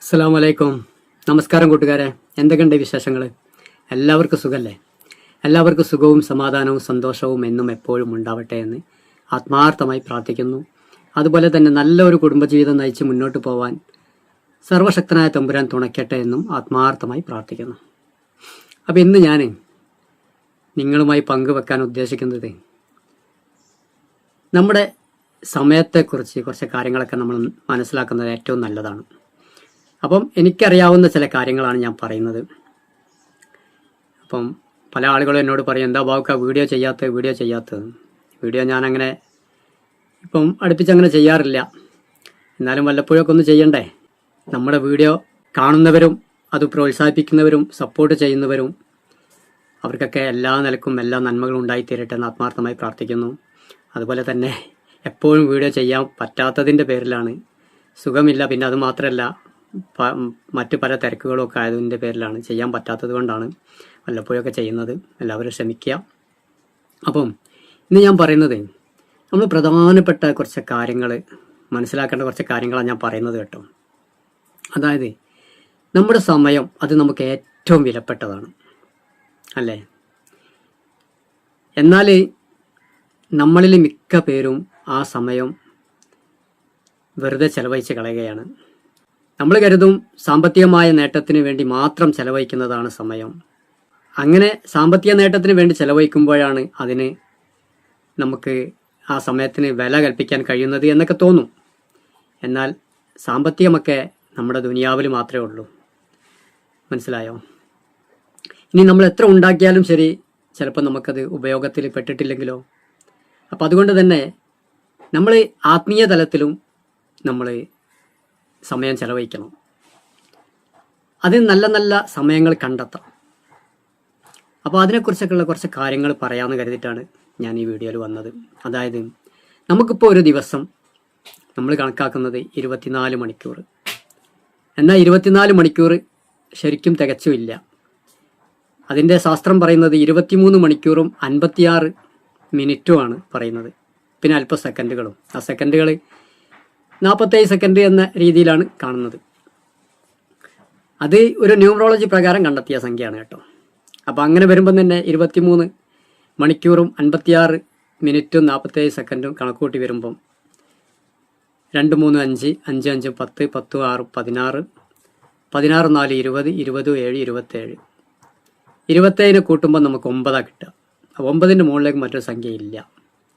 അസ്സലാമു അലൈക്കും. നമസ്കാരം കൂട്ടുകാരെ, എന്തൊക്കെയുണ്ട് വിശേഷങ്ങൾ? എല്ലാവർക്കും സുഖല്ലേ? എല്ലാവർക്കും സുഖവും സമാധാനവും സന്തോഷവും എന്നും എപ്പോഴും ഉണ്ടാവട്ടെ എന്ന് ആത്മാർത്ഥമായി പ്രാർത്ഥിക്കുന്നു. അതുപോലെ തന്നെ നല്ലൊരു കുടുംബജീവിതം നയിച്ച് മുന്നോട്ട് പോവാൻ സർവശക്തനായ തമ്പുരാൻ തുണയ്ക്കട്ടെ എന്നും ആത്മാർത്ഥമായി പ്രാർത്ഥിക്കുന്നു. അപ്പം ഇന്ന് ഞാൻ നിങ്ങളുമായി പങ്കുവെക്കാൻ ഉദ്ദേശിക്കുന്നത് നമ്മുടെ സമയത്തെക്കുറിച്ച് കുറച്ച് കാര്യങ്ങളൊക്കെ നമ്മൾ മനസ്സിലാക്കുന്നത് ഏറ്റവും നല്ലതാണ്. അപ്പം എനിക്കറിയാവുന്ന ചില കാര്യങ്ങളാണ് ഞാൻ പറയുന്നത്. അപ്പം പല ആളുകളും എന്നോട് പറയും, എന്താ ബാവുക്ക വീഡിയോ ചെയ്യാത്തത്. വീഡിയോ ഞാനങ്ങനെ ഇപ്പം അടുപ്പിച്ചങ്ങനെ ചെയ്യാറില്ല. എന്നാലും വല്ലപ്പോഴൊക്കെ ഒന്ന് ചെയ്യണ്ടേ. നമ്മുടെ വീഡിയോ കാണുന്നവരും അത് പ്രോത്സാഹിപ്പിക്കുന്നവരും സപ്പോർട്ട് ചെയ്യുന്നവരും അവർക്കൊക്കെ എല്ലാ നിലക്കും എല്ലാ നന്മകളും ഉണ്ടായിത്തീരട്ടെ എന്ന് ആത്മാർത്ഥമായി പ്രാർത്ഥിക്കുന്നു. അതുപോലെ തന്നെ എപ്പോഴും വീഡിയോ ചെയ്യാൻ പറ്റാത്തതിൻ്റെ പേരിലാണ്, സുഖമില്ല, പിന്നെ അത് മാത്രമല്ല മറ്റു പല തിരക്കുകളൊക്കെ ആയതിൻ്റെ പേരിലാണ്, ചെയ്യാൻ പറ്റാത്തത് കൊണ്ടാണ് വല്ലപ്പോഴൊക്കെ ചെയ്യുന്നത്. എല്ലാവരും ക്ഷമിക്കുക. അപ്പം ഇന്ന് ഞാൻ പറയുന്നത് നമ്മൾ പ്രധാനപ്പെട്ട കുറച്ച് കാര്യങ്ങൾ മനസ്സിലാക്കേണ്ട കുറച്ച് കാര്യങ്ങളാണ് ഞാൻ പറയുന്നത് കേട്ടോ. അതായത് നമ്മുടെ സമയം അത് നമുക്ക് ഏറ്റവും വിലപ്പെട്ടതാണ് അല്ലേ? എന്നാൽ നമ്മളിൽ മിക്ക പേരും ആ സമയം വെറുതെ ചെലവഴിച്ച് കളയുകയാണ്. നമ്മൾ കരുതും സാമ്പത്തികമായ നേട്ടത്തിന് വേണ്ടി മാത്രം ചെലവഴിക്കുന്നതാണ് സമയം. അങ്ങനെ സാമ്പത്തിക നേട്ടത്തിന് വേണ്ടി ചെലവഴിക്കുമ്പോഴാണ് അതിന് നമുക്ക് ആ സമയത്തിന് വില കൽപ്പിക്കാൻ കഴിയുന്നത് എന്നൊക്കെ തോന്നും. എന്നാൽ സാമ്പത്തികമൊക്കെ നമ്മുടെ ദുനിയാവിൽ മാത്രമേ ഉള്ളൂ. മനസ്സിലായോ? ഇനി നമ്മൾ എത്ര ഉണ്ടാക്കിയാലും ശരി, ചിലപ്പോൾ നമുക്കത് ഉപയോഗത്തിൽ പെട്ടിട്ടില്ലെങ്കിലോ. അപ്പം അതുകൊണ്ട് തന്നെ നമ്മൾ ആത്മീയ തലത്തിലും നമ്മൾ സമയം ചെലവഴിക്കണം. അതിന് നല്ല നല്ല സമയങ്ങൾ കണ്ടെത്താം. അപ്പോൾ അതിനെക്കുറിച്ചൊക്കെയുള്ള കുറച്ച് കാര്യങ്ങൾ പറയാമെന്ന് കരുതിയിട്ടാണ് ഞാൻ ഈ വീഡിയോയിൽ വന്നത്. അതായത് നമുക്കിപ്പോൾ ഒരു ദിവസം നമ്മൾ കണക്കാക്കുന്നത് 24 മണിക്കൂർ. എന്നാൽ 24 മണിക്കൂർ ശരിക്കും തികച്ചുമില്ല. അതിൻ്റെ ശാസ്ത്രം പറയുന്നത് 23 മണിക്കൂറും 56 മിനിറ്റുമാണ് പറയുന്നത്. പിന്നെ അല്പ സെക്കൻഡുകളും. ആ സെക്കൻഡുകൾ 47 സെക്കൻഡ് എന്ന രീതിയിലാണ് കാണുന്നത്. അത് ഒരു ന്യൂമറോളജി പ്രകാരം കണ്ടെത്തിയ സംഖ്യയാണ് കേട്ടോ. അപ്പോൾ അങ്ങനെ വരുമ്പം തന്നെ 23 മണിക്കൂറും 56 മിനിറ്റും 47 സെക്കൻഡും കണക്കൂട്ടി വരുമ്പം 2, 3, 5, 5, 5, 10, 10, 6, 16, 16, 4, 20, 20, 7, 27. 27 കൂട്ടുമ്പോൾ നമുക്ക് 9 കിട്ടുക. 9ൻ്റെ മുകളിലേക്ക് മറ്റൊരു സംഖ്യ ഇല്ല.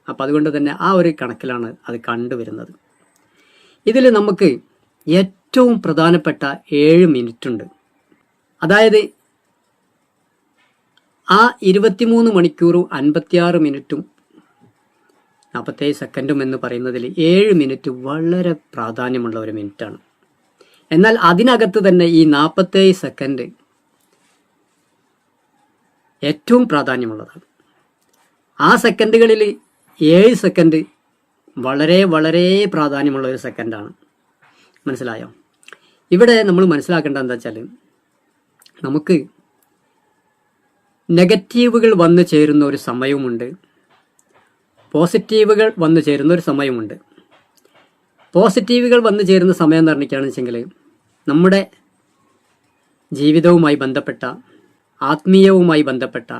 അപ്പം അതുകൊണ്ട് തന്നെ ആ ഒരു കണക്കിലാണ് അത് കണ്ടുവരുന്നത്. ഇതിൽ നമുക്ക് ഏറ്റവും പ്രധാനപ്പെട്ട 7 മിനിറ്റുണ്ട്. അതായത് ആ 23 മണിക്കൂറും 56 മിനിറ്റും 47 സെക്കൻഡും എന്ന് പറയുന്നതിൽ 7 മിനിറ്റ് വളരെ പ്രാധാന്യമുള്ള ഒരു മിനിറ്റാണ്. എന്നാൽ അതിനകത്ത് തന്നെ ഈ 47 സെക്കൻഡ് ഏറ്റവും പ്രാധാന്യമുള്ളതാണ്. ആ സെക്കൻഡുകളിൽ 7 സെക്കൻഡ് വളരെ വളരെ പ്രാധാന്യമുള്ള ഒരു സെക്കൻഡാണ്. മനസ്സിലായോ? ഇവിടെ നമ്മൾ മനസ്സിലാക്കേണ്ടത് എന്താ വെച്ചാൽ, നമുക്ക് നെഗറ്റീവുകൾ വന്നു ചേരുന്ന ഒരു സമയവുമുണ്ട്, പോസിറ്റീവുകൾ വന്നു ചേരുന്ന ഒരു സമയമുണ്ട്. പോസിറ്റീവുകൾ വന്നു ചേരുന്ന സമയം എന്ന് പറഞ്ഞിട്ടാണെന്ന് വെച്ചെങ്കിൽ നമ്മുടെ ജീവിതവുമായി ബന്ധപ്പെട്ട, ആത്മീയവുമായി ബന്ധപ്പെട്ട,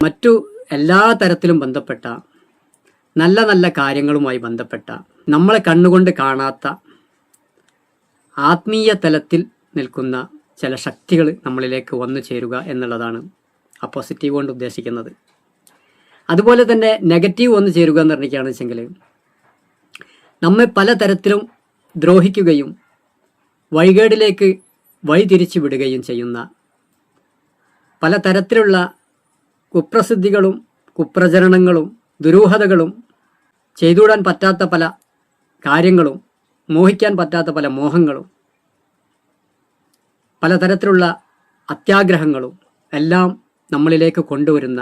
മറ്റു എല്ലാ തരത്തിലും ബന്ധപ്പെട്ട, നല്ല നല്ല കാര്യങ്ങളുമായി ബന്ധപ്പെട്ട, നമ്മളെ കണ്ണുകൊണ്ട് കാണാത്ത ആത്മീയ തലത്തിൽ നിൽക്കുന്ന ചില ശക്തികൾ നമ്മളിലേക്ക് വന്നു ചേരുക എന്നുള്ളതാണ് ആ പോസിറ്റീവ് കൊണ്ട് ഉദ്ദേശിക്കുന്നത്. അതുപോലെ തന്നെ നെഗറ്റീവ് വന്നു ചേരുക എന്ന് പറഞ്ഞിട്ടാണെന്ന് വെച്ചെങ്കിൽ നമ്മെ പലതരത്തിലും ദ്രോഹിക്കുകയും വഴികേടിലേക്ക് വഴിതിരിച്ചു വിടുകയും ചെയ്യുന്ന പലതരത്തിലുള്ള കുപ്രസിദ്ധികളും കുപ്രചരണങ്ങളും ദുരൂഹതകളും, ചെയ്തുകൂടാൻ പറ്റാത്ത പല കാര്യങ്ങളും, മോഹിക്കാൻ പറ്റാത്ത പല മോഹങ്ങളും, പലതരത്തിലുള്ള അത്യാഗ്രഹങ്ങളും എല്ലാം നമ്മളിലേക്ക് കൊണ്ടുവരുന്ന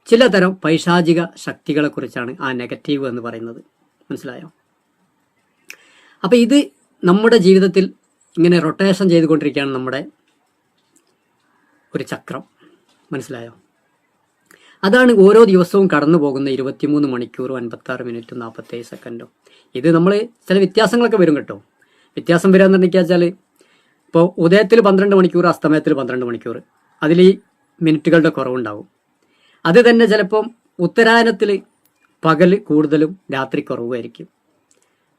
ചിലതരം പൈശാചിക ശക്തികളെക്കുറിച്ചാണ് ആ നെഗറ്റീവ് എന്ന് പറയുന്നത്. മനസ്സിലായോ? അപ്പം ഇത് നമ്മുടെ ജീവിതത്തിൽ ഇങ്ങനെ റൊട്ടേഷൻ ചെയ്തുകൊണ്ടിരിക്കുകയാണ് നമ്മുടെ ഒരു ചക്രം. മനസ്സിലായോ? അതാണ് ഓരോ ദിവസവും കടന്നു പോകുന്ന 23 മണിക്കൂറും 56 മിനിറ്റും 47 സെക്കൻഡും. ഇത് നമ്മൾ ചില വ്യത്യാസങ്ങളൊക്കെ വരും കേട്ടോ. വ്യത്യാസം വരിക എന്ന് വെച്ചാൽ ഇപ്പോൾ ഉദയത്തിൽ 12 മണിക്കൂർ, അസ്തമയത്തിൽ 12 മണിക്കൂർ, അതിൽ ഈ മിനിറ്റുകളുടെ കുറവുണ്ടാവും. അത് തന്നെ ചിലപ്പം ഉത്തരായനത്തിൽ പകൽ കൂടുതലും രാത്രി കുറവുമായിരിക്കും,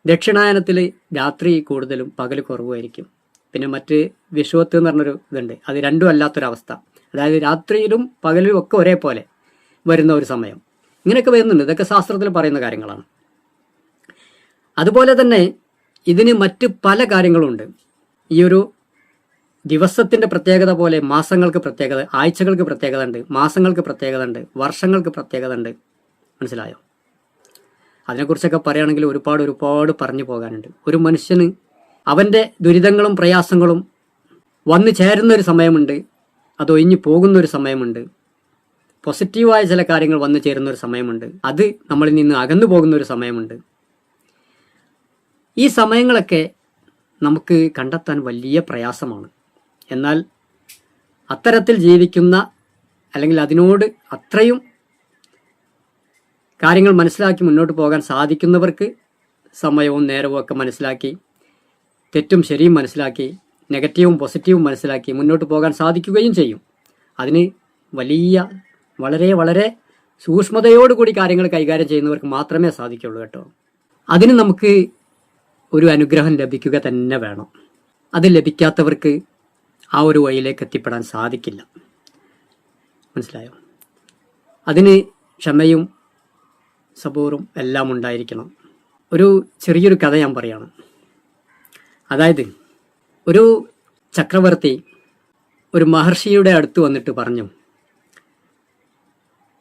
ദക്ഷിണായനത്തിൽ രാത്രി കൂടുതലും പകൽ കുറവുമായിരിക്കും. പിന്നെ മറ്റ് വിഷുവത്ത് എന്ന് പറഞ്ഞൊരു ഇതുണ്ട്, അത് രണ്ടും അല്ലാത്തൊരവസ്ഥ. അതായത് രാത്രിയിലും പകലിലും ഒക്കെ ഒരേപോലെ വരുന്ന ഒരു സമയം. ഇങ്ങനെയൊക്കെ വരുന്നുണ്ട്. ഇതൊക്കെ ശാസ്ത്രത്തിൽ പറയുന്ന കാര്യങ്ങളാണ്. അതുപോലെ തന്നെ ഇതിന് മറ്റ് പല കാര്യങ്ങളുണ്ട്. ഈ ഒരു ദിവസത്തിൻ്റെ പ്രത്യേകത പോലെ മാസങ്ങൾക്ക് പ്രത്യേകത, ആഴ്ചകൾക്ക് പ്രത്യേകത ഉണ്ട്, മാസങ്ങൾക്ക് പ്രത്യേകത ഉണ്ട്, വർഷങ്ങൾക്ക് പ്രത്യേകത ഉണ്ട്. മനസ്സിലായോ? അതിനെക്കുറിച്ചൊക്കെ പറയുകയാണെങ്കിൽ ഒരുപാട് പറഞ്ഞു പോകാനുണ്ട്. ഒരു മനുഷ്യന് അവൻ്റെ ദുരിതങ്ങളും പ്രയാസങ്ങളും വന്നു ചേരുന്നൊരു സമയമുണ്ട്, അതൊഴിഞ്ഞു പോകുന്നൊരു സമയമുണ്ട്. പോസിറ്റീവായ ചില കാര്യങ്ങൾ വന്നു ചേരുന്നൊരു സമയമുണ്ട്, അത് നമ്മളിൽ നിന്ന് അകന്നു പോകുന്നൊരു സമയമുണ്ട്. ഈ സമയങ്ങളൊക്കെ നമുക്ക് കണ്ടെത്താൻ വലിയ പ്രയാസമാണ്. എന്നാൽ അത്തരത്തിൽ ജീവിക്കുന്ന, അല്ലെങ്കിൽ അതിനോട് അത്രയും കാര്യങ്ങൾ മനസ്സിലാക്കി മുന്നോട്ട് പോകാൻ സാധിക്കുന്നവർക്ക് സമയവും നേരവും ഒക്കെ മനസ്സിലാക്കി, തെറ്റും ശരിയും മനസ്സിലാക്കി, നെഗറ്റീവും പോസിറ്റീവും മനസ്സിലാക്കി മുന്നോട്ട് പോകാൻ സാധിക്കുകയും ചെയ്യും. അതിന് വളരെ സൂക്ഷ്മതയോടുകൂടി കാര്യങ്ങൾ കൈകാര്യം ചെയ്യുന്നവർക്ക് മാത്രമേ സാധിക്കുള്ളൂ കേട്ടോ. അതിന് നമുക്ക് ഒരു അനുഗ്രഹം ലഭിക്കുക തന്നെ വേണം. അത് ലഭിക്കാത്തവർക്ക് ആ ഒരു വഴിയിലേക്ക് എത്തിപ്പെടാൻ സാധിക്കില്ല. മനസ്സിലായോ? അതിന് ക്ഷമയും സബൂറും എല്ലാം ഉണ്ടായിരിക്കണം. ഒരു ചെറിയൊരു കഥ ഞാൻ പറയാണ്. അതായത് ഒരു ചക്രവർത്തി ഒരു മഹർഷിയുടെ അടുത്ത് വന്നിട്ട് പറഞ്ഞു,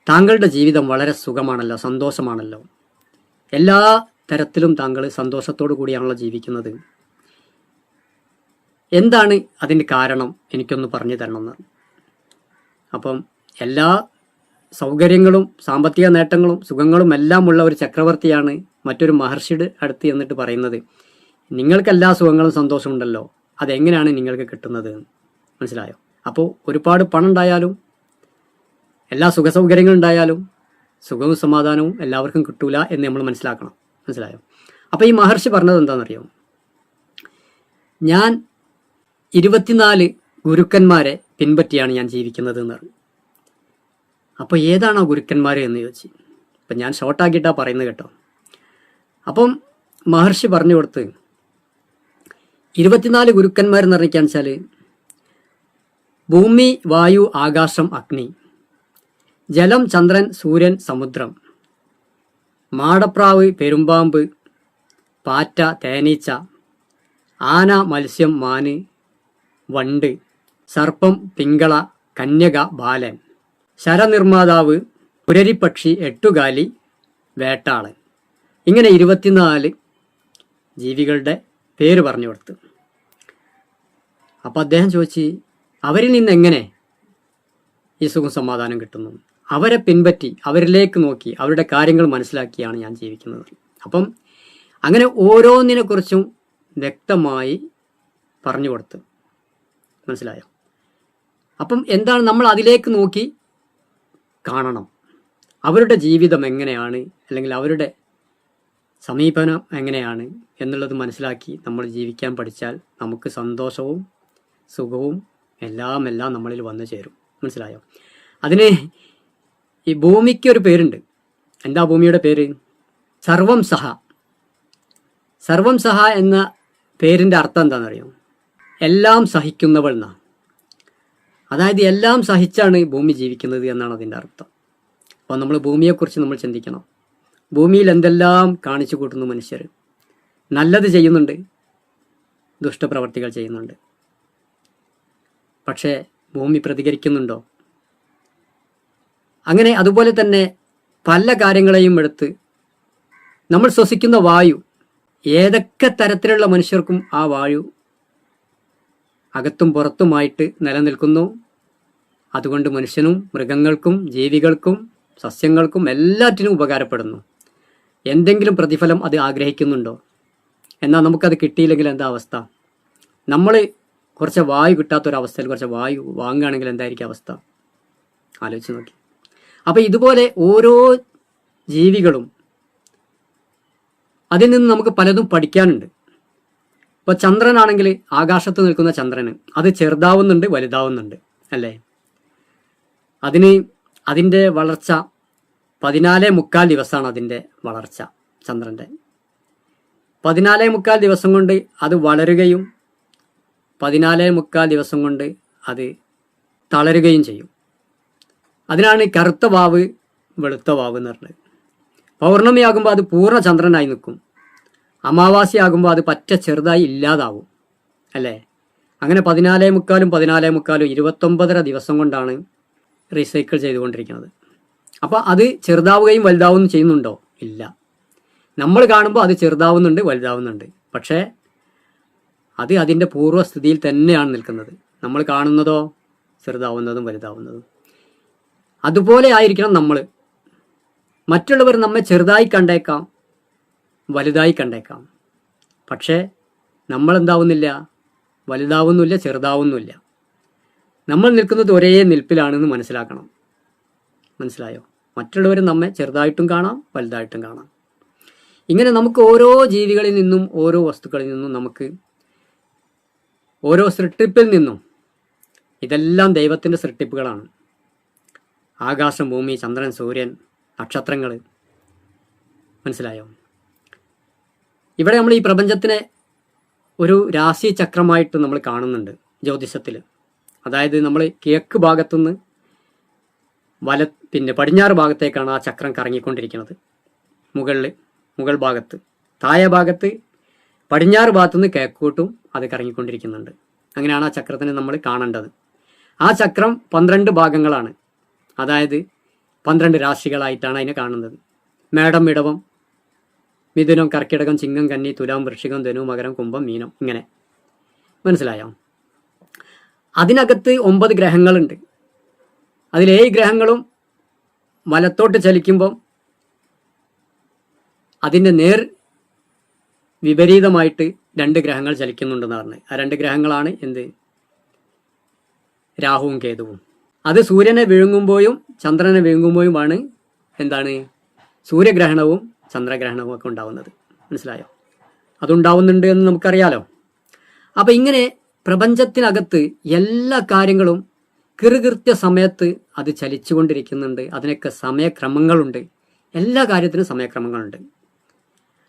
താങ്കളുടെ ജീവിതം വളരെ സുഖമാണല്ലോ, സന്തോഷമാണല്ലോ, എല്ലാ തരത്തിലും താങ്കൾ സന്തോഷത്തോടു കൂടിയാണല്ലോ ജീവിക്കുന്നത്. എന്താണ് അതിൻ്റെ കാരണം? എനിക്കൊന്ന് പറഞ്ഞു തരണമെന്ന്. അപ്പം എല്ലാ സൗകര്യങ്ങളും സാമ്പത്തിക നേട്ടങ്ങളും സുഖങ്ങളും എല്ലാം ഉള്ള ഒരു ചക്രവർത്തിയാണ് മറ്റൊരു മഹർഷിയുടെ അടുത്ത് എന്നിട്ട് പറയുന്നത്, നിങ്ങൾക്ക് എല്ലാ സുഖങ്ങളും സന്തോഷവും ഉണ്ടല്ലോ, അതെങ്ങനെയാണ് നിങ്ങൾക്ക് കിട്ടുന്നത്? മനസ്സിലായോ? അപ്പോൾ ഒരുപാട് പണം ഉണ്ടായാലും എല്ലാ സുഖ സൗകര്യങ്ങളും ഉണ്ടായാലും സുഖവും സമാധാനവും എല്ലാവർക്കും കിട്ടൂല എന്ന് നമ്മൾ മനസ്സിലാക്കണം. മനസ്സിലായോ? അപ്പോൾ ഈ മഹർഷി പറഞ്ഞത് എന്താണെന്നറിയോ? ഞാൻ 24 ഗുരുക്കന്മാരെ പിൻപറ്റിയാണ് ഞാൻ ജീവിക്കുന്നത് എന്ന് പറഞ്ഞു. അപ്പോൾ ഏതാണോ ഗുരുക്കന്മാർ എന്ന് ചോദിച്ചു. അപ്പം ഞാൻ ഷോർട്ടാക്കിയിട്ടാണ് പറയുന്നത് കേട്ടോ. അപ്പം മഹർഷി പറഞ്ഞു കൊടുത്ത് 24 ഗുരുക്കന്മാരെന്ന് പറഞ്ഞാൽ വെച്ചാൽ ഭൂമി, വായു, ആകാശം, അഗ്നി, ജലം, ചന്ദ്രൻ, സൂര്യൻ, സമുദ്രം, മാടപ്രാവ്, പെരുമ്പാമ്പ്, പാറ്റ, തേനീച്ച, ആന, മത്സ്യം, മാന്, വണ്ട്, സർപ്പം, പിങ്കള, കന്യക, ബാലൻ, ശരനിർമ്മാതാവ്, പുരരിപ്പക്ഷി, എട്ടുകാലി, വേട്ടാളൻ. ഇങ്ങനെ 24 ജീവികളുടെ പേര് പറഞ്ഞു കൊടുത്തു. അപ്പോൾ അദ്ദേഹം ചോദിച്ചു, അവരിൽ നിന്ന് എങ്ങനെ ഈ സുഖം സമാധാനം കിട്ടുന്നു? അവരെ പിൻപറ്റി അവരിലേക്ക് നോക്കി അവരുടെ കാര്യങ്ങൾ മനസ്സിലാക്കിയാണ് ഞാൻ ജീവിക്കുന്നത്. അപ്പം അങ്ങനെ ഓരോന്നിനെക്കുറിച്ചും വ്യക്തമായി പറഞ്ഞു കൊടുത്തു. മനസ്സിലായോ? അപ്പം എന്താണ്, നമ്മൾ അതിലേക്ക് നോക്കി കാണണം. അവരുടെ ജീവിതം എങ്ങനെയാണ്, അല്ലെങ്കിൽ അവരുടെ സമീപനം എങ്ങനെയാണ് എന്നുള്ളത് മനസ്സിലാക്കി നമ്മൾ ജീവിക്കാൻ പഠിച്ചാൽ നമുക്ക് സന്തോഷവും സുഖവും എല്ലാം നമ്മളിൽ വന്നു ചേരും. മനസ്സിലായോ? അതിന് ഈ ഭൂമിക്ക് ഒരു പേരുണ്ട്. എന്താ ഭൂമിയുടെ പേര്? സർവം സഹ. സർവം സഹ എന്ന പേരിൻ്റെ അർത്ഥം എന്താണെന്നറിയോ? എല്ലാം സഹിക്കുന്നവൾ എന്നാണ്. അതായത് എല്ലാം സഹിച്ചാണ് ഭൂമി ജീവിക്കുന്നത് എന്നാണ് അതിൻ്റെ അർത്ഥം. അപ്പോൾ നമ്മൾ ഭൂമിയെക്കുറിച്ച് നമ്മൾ ചിന്തിക്കണം. ഭൂമിയിൽ എന്തെല്ലാം കാണിച്ചു കൂട്ടുന്നു മനുഷ്യർ. നല്ലത് ചെയ്യുന്നുണ്ട്, ദുഷ്ടപ്രവർത്തികൾ ചെയ്യുന്നുണ്ട്. പക്ഷേ ഭൂമി പ്രതികരിക്കുന്നുണ്ടോ? അങ്ങനെ അതുപോലെ തന്നെ പല കാര്യങ്ങളെയും എടുത്ത് നമ്മൾ ശ്വസിക്കുന്ന വായു, ഏതൊക്കെ തരത്തിലുള്ള മനുഷ്യർക്കും ആ വായു അകത്തും പുറത്തുമായിട്ട് നിലനിൽക്കുന്നു. അതുകൊണ്ട് മനുഷ്യനും മൃഗങ്ങൾക്കും ജീവികൾക്കും സസ്യങ്ങൾക്കും എല്ലാറ്റിനും ഉപകാരപ്പെടുന്നു. എന്തെങ്കിലും പ്രതിഫലം അത് ആഗ്രഹിക്കുന്നുണ്ടോ? എന്നാൽ നമുക്കത് കിട്ടിയില്ലെങ്കിൽ എന്താ അവസ്ഥ? നമ്മൾ കുറച്ച് വായു കിട്ടാത്തൊരവസ്ഥയിൽ കുറച്ച് വായു വാങ്ങുകയാണെങ്കിൽ എന്തായിരിക്കും അവസ്ഥ? ആലോചിച്ച് നോക്കി. അപ്പോൾ ഇതുപോലെ ഓരോ ജീവികളും അതിൽ നിന്ന് നമുക്ക് പലതും പഠിക്കാനുണ്ട്. ഇപ്പോൾ ചന്ദ്രനാണെങ്കിൽ ആകാശത്ത് നിൽക്കുന്ന ചന്ദ്രന് അത് ചെറുതാവുന്നുണ്ട്, വലുതാവുന്നുണ്ട് അല്ലേ? അതിൻ്റെ വളർച്ച 14.25 ദിവസമാണ് അതിൻ്റെ വളർച്ച. ചന്ദ്രൻ്റെ 14.25 ദിവസം കൊണ്ട് അത് വളരുകയും 14.25 ദിവസം കൊണ്ട് അത് തളരുകയും ചെയ്യും. അതിനാണ് കറുത്ത വാവ് വെളുത്ത വാവ് എന്ന് പറഞ്ഞത്. പൗർണമിയാകുമ്പോൾ അത് പൂർണ്ണ ചന്ദ്രനായി നിൽക്കും. അമാവാസിയാകുമ്പോൾ അത് പറ്റ ചെറുതായി ഇല്ലാതാവും അല്ലേ? അങ്ങനെ 14.25 29.5 ദിവസം കൊണ്ടാണ് റീസൈക്കിൾ ചെയ്തുകൊണ്ടിരിക്കുന്നത്. അപ്പോൾ അത് ചെറുതാവുകയും വലുതാവുകയും ചെയ്യുന്നുണ്ടോ? ഇല്ല. നമ്മൾ കാണുമ്പോൾ അത് ചെറുതാവുന്നുണ്ട്, വലുതാവുന്നുണ്ട്. പക്ഷേ അത് അതിൻ്റെ പൂർവ്വസ്ഥിതിയിൽ തന്നെയാണ് നിൽക്കുന്നത്. നമ്മൾ കാണുന്നതോ ചെറുതാവുന്നതും വലുതാവുന്നതും. അതുപോലെ ആയിരിക്കണം നമ്മൾ. മറ്റുള്ളവർ നമ്മെ ചെറുതായി കണ്ടേക്കാം, വലുതായി കണ്ടേക്കാം. പക്ഷേ നമ്മൾ എന്താവുന്നില്ല, വലുതാവുന്നില്ല, ചെറുതാവുന്നില്ല. നമ്മൾ നിൽക്കുന്നത് ഒരേ നിൽപ്പിലാണെന്ന് മനസ്സിലാക്കണം. മനസ്സിലായോ? മറ്റുള്ളവർ നമ്മെ ചെറുതായിട്ടും കാണാം, വലുതായിട്ടും കാണാം. ഇങ്ങനെ നമുക്ക് ഓരോ ജീവികളിൽ നിന്നും, ഓരോ വസ്തുക്കളിൽ നിന്നും, നമുക്ക് ഓരോ സൃഷ്ടിപ്പിൽ നിന്നും, ഇതെല്ലാം ദൈവത്തിൻ്റെ സൃഷ്ടിപ്പുകളാണ്. ആകാശം, ഭൂമി, ചന്ദ്രൻ, സൂര്യൻ, നക്ഷത്രങ്ങൾ. മനസ്സിലായോ? ഇവിടെ നമ്മൾ ഈ പ്രപഞ്ചത്തിനെ ഒരു രാശി ചക്രമായിട്ട് നമ്മൾ കാണുന്നുണ്ട് ജ്യോതിഷത്തിൽ. അതായത് നമ്മൾ കിഴക്ക് ഭാഗത്തുനിന്ന് പടിഞ്ഞാറ് ഭാഗത്തേക്കാണ് ആ ചക്രം കറങ്ങിക്കൊണ്ടിരിക്കുന്നത്. മുകൾ ഭാഗത്ത്, താഴെ ഭാഗത്ത് പടിഞ്ഞാറ് ഭാഗത്തുനിന്ന് കിഴക്കോട്ടും അത് കറങ്ങിക്കൊണ്ടിരിക്കുന്നുണ്ട്. അങ്ങനെയാണ് ആ ചക്രത്തിനെ നമ്മൾ കാണേണ്ടത്. ആ ചക്രം 12 ഭാഗങ്ങളാണ്. അതായത് 12 രാശികളായിട്ടാണ് അതിനെ കാണുന്നത്. മേടം, ഇടവം, മിഥുനം, കർക്കിടകം, ചിങ്ങം, കന്നി, തുലാം, വൃശ്ചികം, ധനു, മകരം, കുംഭം, മീനം. ഇങ്ങനെ. മനസ്സിലായോ? അതിനകത്ത് 9 ഗ്രഹങ്ങളുണ്ട്. അതിൽ 7 ഗ്രഹങ്ങളും വലത്തോട്ട് ചലിക്കുമ്പം അതിൻ്റെ വിപരീതമായിട്ട് 2 ഗ്രഹങ്ങൾ ചലിക്കുന്നുണ്ടെന്ന് പറഞ്ഞത്. ആ 2 ഗ്രഹങ്ങളാണ് എന്ത്? രാഹുവും കേതുവും. അത് സൂര്യനെ വിഴുങ്ങുമ്പോഴും ചന്ദ്രനെ വിഴുങ്ങുമ്പോഴുമാണ് എന്താണ്? സൂര്യഗ്രഹണവും ചന്ദ്രഗ്രഹണവും ഒക്കെ ഉണ്ടാവുന്നത്. മനസ്സിലായോ? അതുണ്ടാവുന്നുണ്ട് എന്ന് നമുക്കറിയാലോ. അപ്പം ഇങ്ങനെ പ്രപഞ്ചത്തിനകത്ത് എല്ലാ കാര്യങ്ങളും കൃത്യ സമയത്ത് അത് ചലിച്ചുകൊണ്ടിരിക്കുന്നുണ്ട്. അതിനൊക്കെ സമയക്രമങ്ങളുണ്ട്. എല്ലാ കാര്യത്തിനും സമയക്രമങ്ങളുണ്ട്.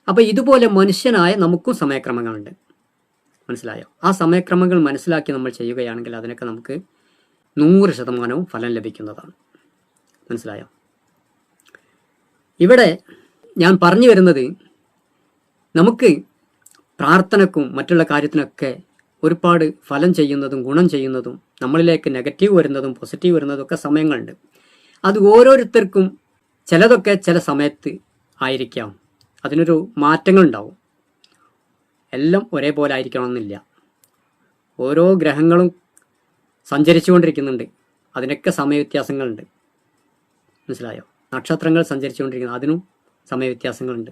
അപ്പം ഇതുപോലെ മനുഷ്യനായ നമുക്കും സമയക്രമങ്ങളുണ്ട്. മനസ്സിലായോ? ആ സമയക്രമങ്ങൾ മനസ്സിലാക്കി നമ്മൾ ചെയ്യുകയാണെങ്കിൽ അതിനൊക്കെ നമുക്ക് 100% ഫലം ലഭിക്കുന്നതാണ്. മനസ്സിലായോ? ഇവിടെ ഞാൻ പറഞ്ഞു വരുന്നത്, നമുക്ക് പ്രാർത്ഥനക്കും മറ്റുള്ള കാര്യത്തിനൊക്കെ ഒരുപാട് ഫലം ചെയ്യുന്നതും ഗുണം ചെയ്യുന്നതും നമ്മളിലേക്ക് നെഗറ്റീവ് വരുന്നതും പോസിറ്റീവ് വരുന്നതും ഒക്കെ സമയങ്ങളുണ്ട്. അത് ഓരോരുത്തർക്കും ചിലതൊക്കെ ചില സമയത്ത് ആയിരിക്കാം. അതിനൊരു മാറ്റങ്ങളുണ്ടാവും. എല്ലാം ഒരേപോലെ ആയിരിക്കണമെന്നില്ല. ഓരോ ഗ്രഹങ്ങളും സഞ്ചരിച്ചുകൊണ്ടിരിക്കുന്നുണ്ട്. അതിനൊക്കെ സമയവ്യത്യാസങ്ങളുണ്ട്. മനസ്സിലായോ? നക്ഷത്രങ്ങൾ സഞ്ചരിച്ചുകൊണ്ടിരിക്കുന്നു, അതിനും സമയവ്യത്യാസങ്ങളുണ്ട്.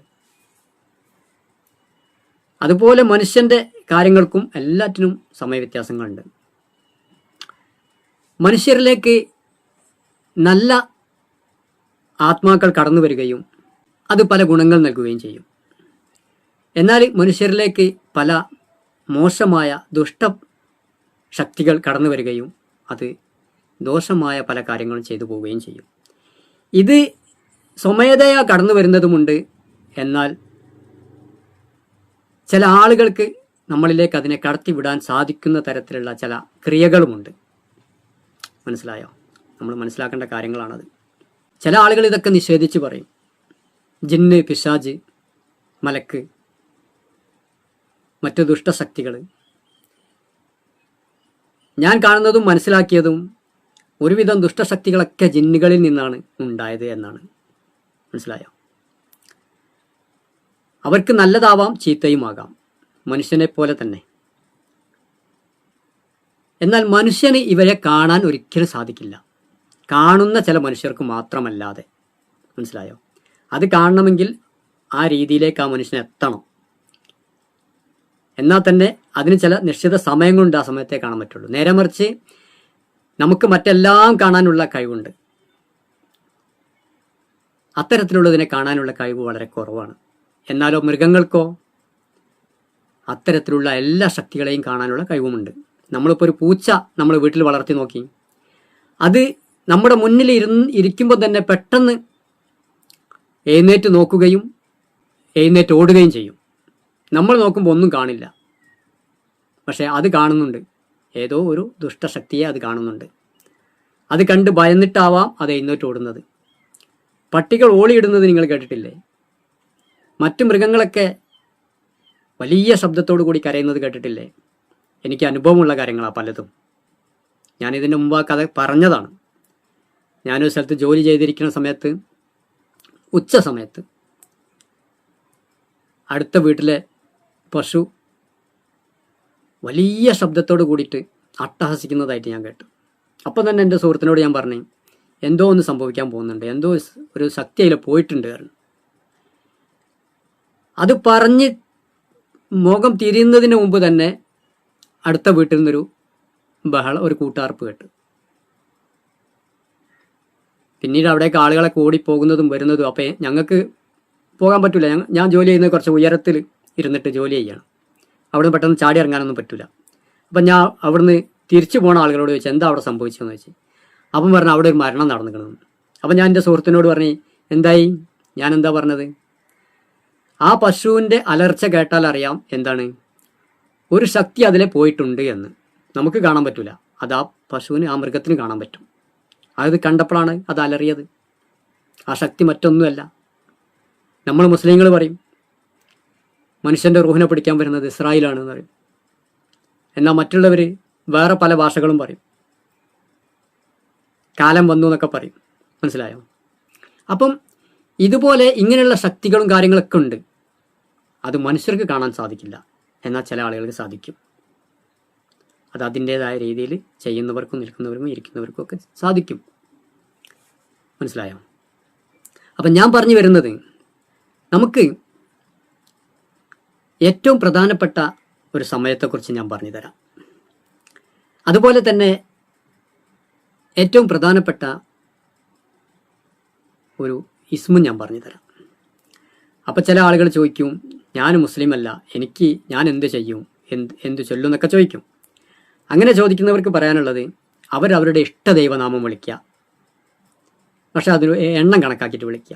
അതുപോലെ മനുഷ്യൻ്റെ കാര്യങ്ങൾക്കും എല്ലാറ്റിനും സമയവ്യത്യാസങ്ങളുണ്ട്. മനുഷ്യരിലേക്ക് നല്ല ആത്മാക്കൾ കടന്നു വരികയും അത് പല ഗുണങ്ങൾ നൽകുകയും ചെയ്യും. എന്നാൽ മനുഷ്യരിലേക്ക് പല മോശമായ ദുഷ്ടശക്തികൾ കടന്നു വരികയും അത് ദോഷമായ പല കാര്യങ്ങളും ചെയ്തു പോവുകയും ചെയ്യും. ഇത് സ്വമേധയാ കടന്നു വരുന്നതുമുണ്ട്. എന്നാൽ ചില ആളുകൾക്ക് നമ്മളിലേക്ക് അതിനെ കടത്തിവിടാൻ സാധിക്കുന്ന തരത്തിലുള്ള ചില ക്രിയകളുമുണ്ട്. മനസ്സിലായോ? നമ്മൾ മനസ്സിലാക്കേണ്ട കാര്യങ്ങളാണത്. ചില ആളുകൾ ഇതൊക്കെ നിഷേധിച്ച് പറയും. ജിന്ന്, പിശാജ്, മലക്ക്, മറ്റു ദുഷ്ടശക്തികൾ. ഞാൻ കാണുന്നതും മനസ്സിലാക്കിയതും ഒരുവിധം ദുഷ്ടശക്തികളൊക്കെ ജിന്നുകളിൽ നിന്നാണ് ഉണ്ടായത് എന്നാണ്. മനസ്സിലായോ? അവർക്ക് നല്ലതാവാം, ചീത്തയുമാകാം, മനുഷ്യനെ പോലെ തന്നെ. എന്നാൽ മനുഷ്യന് ഇവരെ കാണാൻ ഒരിക്കലും സാധിക്കില്ല. കാണുന്ന ചില മനുഷ്യർക്ക് മാത്രമല്ലാതെ. മനസ്സിലായോ? അത് കാണണമെങ്കിൽ ആ രീതിയിലേക്ക് ആ മനുഷ്യൻ എത്തണം. എന്നാൽ തന്നെ അതിന് ചില നിശ്ചിത സമയങ്ങളുണ്ട്. ആ സമയത്തേ കാണാൻ പറ്റുള്ളൂ. നേരെ മറിച്ച് നമുക്ക് മറ്റെല്ലാം കാണാനുള്ള കഴിവുണ്ട്. അത്തരത്തിലുള്ളതിനെ കാണാനുള്ള കഴിവ് വളരെ കുറവാണ്. എന്നാലോ മൃഗങ്ങൾക്കോ അത്തരത്തിലുള്ള എല്ലാ ശക്തികളെയും കാണാനുള്ള കഴിവുമുണ്ട്. നമ്മളിപ്പോൾ ഒരു പൂച്ച നമ്മൾ വീട്ടിൽ വളർത്തി നോക്കി, അത് നമ്മുടെ മുന്നിൽ ഇരിക്കുമ്പോൾ തന്നെ പെട്ടെന്ന് എഴുന്നേറ്റ് നോക്കുകയും എഴുന്നേറ്റ് ഓടുകയും ചെയ്യും. നമ്മൾ നോക്കുമ്പോൾ ഒന്നും കാണില്ല, പക്ഷേ അത് കാണുന്നുണ്ട്. ഏതോ ഒരു ദുഷ്ടശക്തിയെ അത് കാണുന്നുണ്ട്. അത് കണ്ട് ഭയന്നിട്ടാവാം അത് എഴുന്നേറ്റ് ഓടുന്നത്. പട്ടികൾ ഓളിയിടുന്നത് നിങ്ങൾ കേട്ടിട്ടില്ലേ? മറ്റു മൃഗങ്ങളൊക്കെ വലിയ ശബ്ദത്തോടു കൂടി കരയുന്നത് കേട്ടിട്ടില്ലേ? എനിക്ക് അനുഭവമുള്ള കാര്യങ്ങളാണ് പലതും. ഞാനിതിൻ്റെ മുമ്പ് ആ കഥ പറഞ്ഞതാണ്. ഞാനൊരു സ്ഥലത്ത് ജോലി ചെയ്തിരിക്കുന്ന സമയത്ത്, ഉച്ച സമയത്ത് അടുത്ത വീട്ടിലെ പശു വലിയ ശബ്ദത്തോട് കൂടിയിട്ട് അട്ടഹസിക്കുന്നതായിട്ട് ഞാൻ കേട്ടു. അപ്പം തന്നെ എൻ്റെ സുഹൃത്തിനോട് ഞാൻ പറഞ്ഞു, എന്തോ ഒന്ന് സംഭവിക്കാൻ പോകുന്നുണ്ട്, എന്തോ ഒരു ശക്തി അതിൽ പോയിട്ടുണ്ട് കാരണം. അത് പറഞ്ഞ് മുഖം തിരിയുന്നതിന് മുമ്പ് തന്നെ അടുത്ത വീട്ടിൽ നിന്നൊരു ഒരു കൂട്ടാർപ്പ് കേട്ടു. പിന്നീട് അവിടേക്ക് ആളുകളൊക്കെ ഓടിപ്പോകുന്നതും വരുന്നതും. അപ്പം ഞങ്ങൾക്ക് പോകാൻ പറ്റില്ല. ഞാൻ ജോലി ചെയ്യുന്നത് കുറച്ച് ഉയരത്തിൽ ഇരുന്നിട്ട് ജോലി ചെയ്യാണ്. അവിടുന്ന് പെട്ടെന്ന് ചാടി ഇറങ്ങാനൊന്നും പറ്റില്ല. അപ്പം ഞാൻ അവിടുന്ന് തിരിച്ചു പോണ ആളുകളോട് ചോദിച്ചു, എന്താ അവിടെ സംഭവിച്ചതെന്ന് ചോദിച്ചു. അപ്പം പറഞ്ഞു, അവിടെ ഒരു മരണം നടന്നിരിക്കണം. അപ്പം ഞാൻ എൻ്റെ സുഹൃത്തിനോട് പറഞ്ഞു, എന്തായി? ഞാൻ എന്താ പറഞ്ഞത്? ആ പശുവിൻ്റെ അലർച്ച കേട്ടാൽ അറിയാം എന്താണ്, ഒരു ശക്തി അതിലെ പോയിട്ടുണ്ട് എന്ന്. നമുക്ക് കാണാൻ പറ്റില്ല, അത് ആ പശുവിന്, ആ മൃഗത്തിന് കാണാൻ പറ്റും. അത് കണ്ടപ്പോഴാണ് അത് അലറിയത്. ആ ശക്തി മറ്റൊന്നുമല്ല. നമ്മൾ മുസ്ലിങ്ങൾ പറയും മനുഷ്യൻ്റെ റൂഹിനെ പിടിക്കാൻ വരുന്നത് ഇസ്രായേലാണെന്ന് പറയും. എന്നാൽ മറ്റുള്ളവർ വേറെ പല ഭാഷകളും പറയും. കാലം വന്നു എന്നൊക്കെ പറയും. മനസ്സിലായോ? അപ്പം ഇതുപോലെ ഇങ്ങനെയുള്ള ശക്തികളും കാര്യങ്ങളൊക്കെ ഉണ്ട്. അത് മനുഷ്യർക്ക് കാണാൻ സാധിക്കില്ല, എന്നാൽ ചില ആളുകൾക്ക് സാധിക്കും. അത് അതിൻ്റേതായ രീതിയിൽ ചെയ്യുന്നവർക്കും നിൽക്കുന്നവർക്കും ഇരിക്കുന്നവർക്കും ഒക്കെ സാധിക്കും. മനസ്സിലായോ? അപ്പം ഞാൻ പറഞ്ഞു വരുന്നത്, നമുക്ക് ഏറ്റവും പ്രധാനപ്പെട്ട ഒരു സമയത്തെക്കുറിച്ച് ഞാൻ പറഞ്ഞു തരാം. അതുപോലെ തന്നെ ഏറ്റവും പ്രധാനപ്പെട്ട ഒരു ഇസ്മും ഞാൻ പറഞ്ഞു തരാം. അപ്പം ചില ആളുകൾ ചോദിക്കും, ഞാൻ മുസ്ലിം അല്ല, ഞാൻ എന്ത് ചെയ്യും, എന്ത് ചൊല്ലും എന്നൊക്കെ ചോദിക്കും. അങ്ങനെ ചോദിക്കുന്നവർക്ക് പറയാനുള്ളത്, അവരവരുടെ ഇഷ്ടദൈവനാമം വിളിക്കുക. പക്ഷെ അതിന് എണ്ണം കണക്കാക്കിയിട്ട് വിളിക്കുക,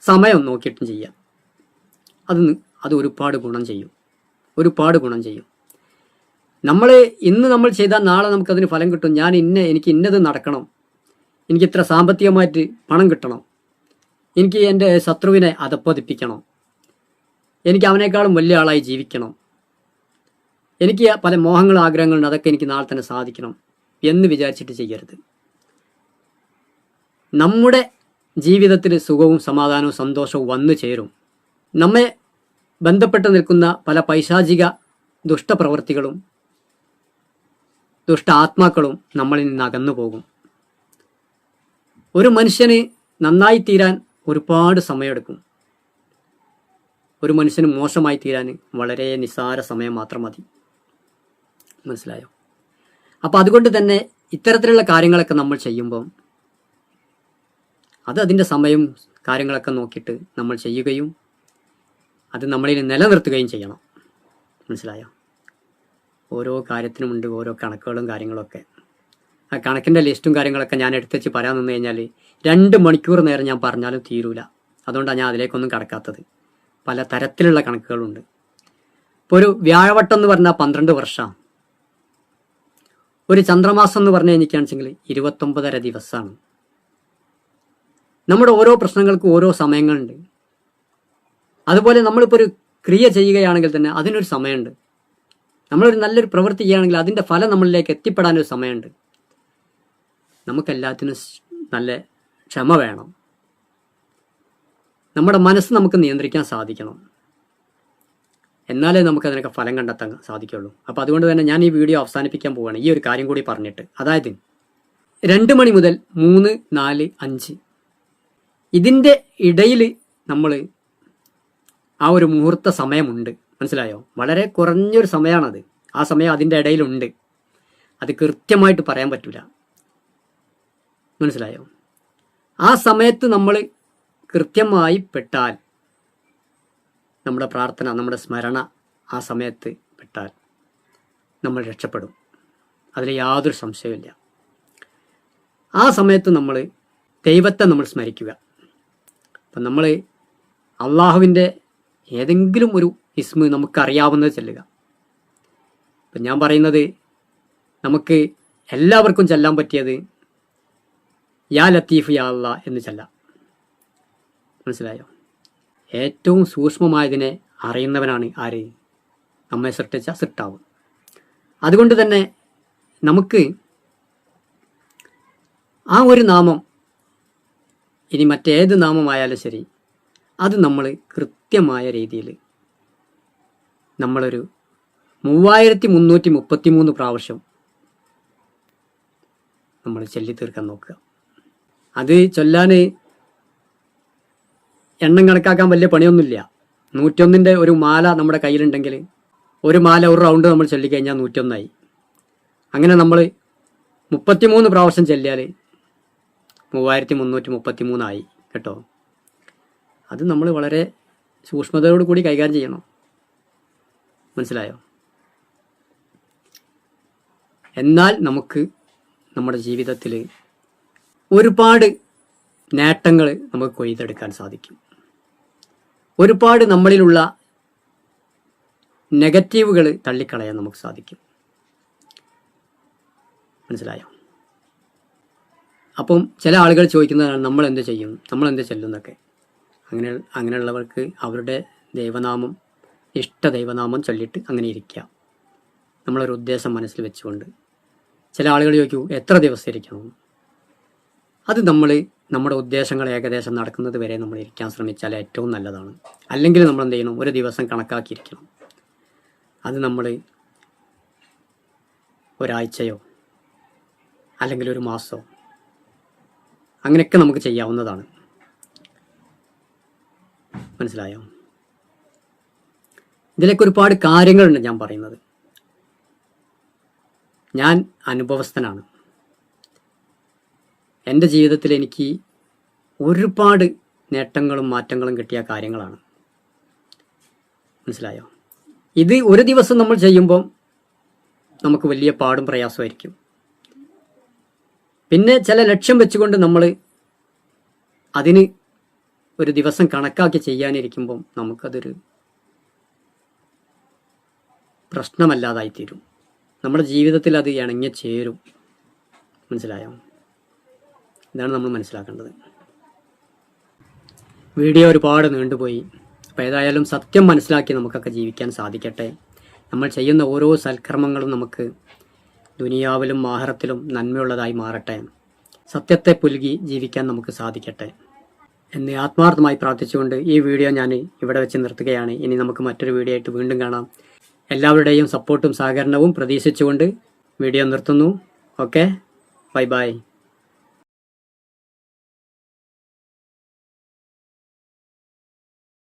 സമയം നോക്കിയിട്ടും ചെയ്യുക. അത് ഒരുപാട് ഗുണം ചെയ്യും. ഇന്ന് നമ്മൾ ചെയ്താൽ നാളെ നമുക്കതിന് ഫലം കിട്ടും. എനിക്ക് ഇന്നത് നടക്കണം, എനിക്ക് ഇത്ര സാമ്പത്തികമായിട്ട് പണം കിട്ടണം, എനിക്ക് എൻ്റെ ശത്രുവിനെ അധപ്പതിപ്പിക്കണം, എനിക്ക് അവനേക്കാളും വലിയ ആളായി ജീവിക്കണം, എനിക്ക് പല മോഹങ്ങളും ആഗ്രഹങ്ങളുണ്ട്, അതൊക്കെ എനിക്ക് നാളെ തന്നെ സാധിക്കണം എന്ന് വിചാരിച്ചിട്ട് ചെയ്യരുത്. നമ്മുടെ ജീവിതത്തിൽ സുഖവും സമാധാനവും സന്തോഷവും വന്നു ചേരും. നമ്മെ ബന്ധപ്പെട്ട് നിൽക്കുന്ന പല പൈശാചിക ദുഷ്ടപ്രവൃത്തികളും ദുഷ്ട ആത്മാക്കളും നമ്മളിൽ നിന്ന് അകന്നു പോകും. ഒരു മനുഷ്യന് നന്നായി തീരാൻ ഒരുപാട് സമയമെടുക്കും. ഒരു മനുഷ്യന് മോശമായി തീരാൻ വളരെ നിസ്സാര സമയം മാത്രം മതി. മനസ്സിലായോ? അപ്പം അതുകൊണ്ട് തന്നെ ഇത്തരത്തിലുള്ള കാര്യങ്ങളൊക്കെ നമ്മൾ ചെയ്യുമ്പോൾ അതിൻ്റെ സമയം കാര്യങ്ങളൊക്കെ നോക്കിയിട്ട് നമ്മൾ ചെയ്യുകയും അത് നമ്മളിൽ നിലനിർത്തുകയും ചെയ്യണം. മനസ്സിലായോ? ഓരോ കാര്യത്തിനുമുണ്ട് ഓരോ കണക്കുകളും കാര്യങ്ങളൊക്കെ. ആ കണക്കിൻ്റെ ലിസ്റ്റും കാര്യങ്ങളൊക്കെ ഞാൻ എടുത്തുവെച്ച് പറയാൻ നിന്ന് കഴിഞ്ഞാൽ 2 മണിക്കൂർ നേരം ഞാൻ പറഞ്ഞാലും തീരൂല. അതുകൊണ്ടാണ് ഞാൻ അതിലേക്കൊന്നും കടക്കാത്തത്. പല തരത്തിലുള്ള കണക്കുകളുണ്ട്. ഇപ്പോൾ ഒരു വ്യാഴവട്ടം എന്ന് പറഞ്ഞാൽ 12 വർഷമാണ്. ഒരു ചന്ദ്രമാസം എന്ന് പറഞ്ഞു കഴിഞ്ഞാൽ 29.5 ദിവസമാണ്. നമ്മുടെ ഓരോ പ്രശ്നങ്ങൾക്കും ഓരോ സമയങ്ങളുണ്ട്. അതുപോലെ നമ്മളിപ്പോൾ ഒരു ക്രിയ ചെയ്യുകയാണെങ്കിൽ തന്നെ അതിനൊരു സമയമുണ്ട്. നമ്മളൊരു നല്ലൊരു പ്രവൃത്തി ചെയ്യുകയാണെങ്കിൽ അതിൻ്റെ ഫലം നമ്മളിലേക്ക് എത്തിപ്പെടാനൊരു സമയമുണ്ട്. നമുക്കെല്ലാത്തിനും നല്ല ക്ഷമ വേണം. നമ്മുടെ മനസ്സ് നമുക്ക് നിയന്ത്രിക്കാൻ സാധിക്കണം. എന്നാലേ നമുക്കതിനൊക്കെ ഫലം കണ്ടെത്താൻ സാധിക്കുള്ളൂ. അപ്പോൾ അതുകൊണ്ട് തന്നെ ഞാൻ ഈ വീഡിയോ അവസാനിപ്പിക്കാൻ പോവുകയാണ് ഈ ഒരു കാര്യം കൂടി പറഞ്ഞിട്ട്. അതായത് 2 മണി മുതൽ 3, 4, 5 ഇതിൻ്റെ ഇടയിൽ നമ്മൾ ആ ഒരു മുഹൂർത്ത സമയമുണ്ട്. മനസ്സിലായോ? വളരെ കുറഞ്ഞൊരു സമയമാണത്. ആ സമയം അതിൻ്റെ ഇടയിലുണ്ട്. അത് കൃത്യമായിട്ട് പറയാൻ പറ്റില്ല. മനസ്സിലായോ? ആ സമയത്ത് നമ്മൾ കൃത്യമായി പെട്ടാൽ നമ്മുടെ പ്രാർത്ഥന, നമ്മുടെ സ്മരണ ആ സമയത്ത് പെട്ടാൽ നമ്മൾ രക്ഷപ്പെടും. അതിൽ യാതൊരു സംശയമില്ല. ആ സമയത്ത് നമ്മൾ ദൈവത്തെ നമ്മൾ സ്മരിക്കുക. അപ്പം നമ്മൾ അള്ളാഹുവിൻ്റെ ഏതെങ്കിലും ഒരു ഇസ്മ നമുക്കറിയാവുന്നത് ചെല്ലുക. ഇപ്പം ഞാൻ പറയുന്നത് നമുക്ക് എല്ലാവർക്കും ചെല്ലാൻ പറ്റിയത് യാ ലത്തീഫ് യാ അല്ലാ എന്ന് ചെല്ലാം. മനസ്സിലായോ? ഏറ്റവും സൂക്ഷ്മമായതിനെ അറിയുന്നവനാണ് ആര്? നമ്മെ സൃഷ്ടിച്ച സൃഷ്ടാവ്. അതുകൊണ്ട് തന്നെ നമുക്ക് ആ ഒരു നാമം, ഇനി മറ്റേത് നാമമായാലും ശരി, അത് നമ്മൾ കൃത്യമായ രീതിയിൽ നമ്മളൊരു 3333 പ്രാവശ്യം നമ്മൾ ചൊല്ലി തീർക്കാൻ നോക്കുക. അത് ചൊല്ലാൻ എണ്ണം കണക്കാക്കാൻ വലിയ പണിയൊന്നുമില്ല. 101 ഒരു മാല നമ്മുടെ കയ്യിലുണ്ടെങ്കിൽ ഒരു മാല ഒരു റൗണ്ട് നമ്മൾ ചൊല്ലിക്കഴിഞ്ഞാൽ 101 അങ്ങനെ നമ്മൾ 33 പ്രാവശ്യം ചൊല്ലിയാൽ 3333 കേട്ടോ. അത് നമ്മൾ വളരെ സൂക്ഷ്മതയോട് കൂടി കൈകാര്യം ചെയ്യണം. മനസ്സിലായോ? എന്നാൽ നമുക്ക് നമ്മുടെ ജീവിതത്തിൽ ഒരുപാട് നേട്ടങ്ങൾ നമുക്ക് കൊയ്തെടുക്കാൻ സാധിക്കും. ഒരുപാട് നമ്മളിലുള്ള നെഗറ്റീവുകൾ തള്ളിക്കളയാൻ നമുക്ക് സാധിക്കും. മനസ്സിലായോ? അപ്പം ചില ആളുകൾ ചോദിക്കുന്നതാണ് നമ്മൾ എന്ത് ചെയ്യും, നമ്മൾ എന്ത് ചെല്ലുന്നൊക്കെ. അങ്ങനെയുള്ളവർക്ക് അവരുടെ ദൈവനാമം, ഇഷ്ട ദൈവനാമം ചൊല്ലിയിട്ട് അങ്ങനെ ഇരിക്കുക, നമ്മളൊരു ഉദ്ദേശം മനസ്സിൽ വെച്ചുകൊണ്ട്. ചില ആളുകൾ ചോദിക്കൂ എത്ര ദിവസം ഇരിക്കണം. അത് നമ്മുടെ ഉദ്ദേശങ്ങൾ ഏകദേശം നടക്കുന്നത് വരെ നമ്മൾ ഇരിക്കാൻ ശ്രമിച്ചാൽ ഏറ്റവും നല്ലതാണ്. അല്ലെങ്കിൽ നമ്മൾ എന്ത് ചെയ്യണം, ഒരു ദിവസം കണക്കാക്കിയിരിക്കണം. അത് നമ്മൾ ഒരാഴ്ചയോ അല്ലെങ്കിൽ ഒരു മാസമോ അങ്ങനെയൊക്കെ നമുക്ക് ചെയ്യാവുന്നതാണ്. മനസ്സിലായോ? ഇതിലേക്ക് ഒരുപാട് കാര്യങ്ങളുണ്ട് ഞാൻ പറയുന്നത്. ഞാൻ അനുഭവസ്ഥനാണ്. എൻ്റെ ജീവിതത്തിൽ എനിക്ക് ഒരുപാട് നേട്ടങ്ങളും മാറ്റങ്ങളും കിട്ടിയ കാര്യങ്ങളാണ്. മനസ്സിലായോ? ഇത് ഒരു ദിവസം നമ്മൾ ചെയ്യുമ്പോൾ നമുക്ക് വലിയ പാടും പ്രയാസമായിരിക്കും. പിന്നെ ചില ലക്ഷ്യം വെച്ചുകൊണ്ട് നമ്മൾ അതിന് ഒരു ദിവസം കണക്കാക്കി ചെയ്യാനിരിക്കുമ്പം നമുക്കതൊരു പ്രശ്നമല്ലാതായിത്തീരും. നമ്മുടെ ജീവിതത്തിൽ അത് ഇണങ്ങി ചേരും. മനസ്സിലായോ? ഇതാണ് നമ്മൾ മനസ്സിലാക്കേണ്ടത്. വീഡിയോ ഒരുപാട് നീണ്ടുപോയി. അപ്പോൾ ഏതായാലും സത്യം മനസ്സിലാക്കി നമുക്കൊക്കെ ജീവിക്കാൻ സാധിക്കട്ടെ. നമ്മൾ ചെയ്യുന്ന ഓരോ സൽക്കർമ്മങ്ങളും നമുക്ക് ദുനിയാവിലും ആഖിറത്തിലും നന്മയുള്ളതായി മാറട്ടെ. സത്യത്തെ പുൽകി ജീവിക്കാൻ നമുക്ക് സാധിക്കട്ടെ എന്ന് ആത്മാർത്ഥമായി പ്രാർത്ഥിച്ചുകൊണ്ട് ഈ വീഡിയോ ഞാൻ ഇവിടെ വെച്ച് നിർത്തുകയാണ്. ഇനി നമുക്ക് മറ്റൊരു വീഡിയോ ആയിട്ട് വീണ്ടും കാണാം. എല്ലാവരുടെയും സപ്പോർട്ടും സഹകരണവും പ്രതീക്ഷിച്ചുകൊണ്ട് വീഡിയോ നിർത്തുന്നു. Okay, bye bye.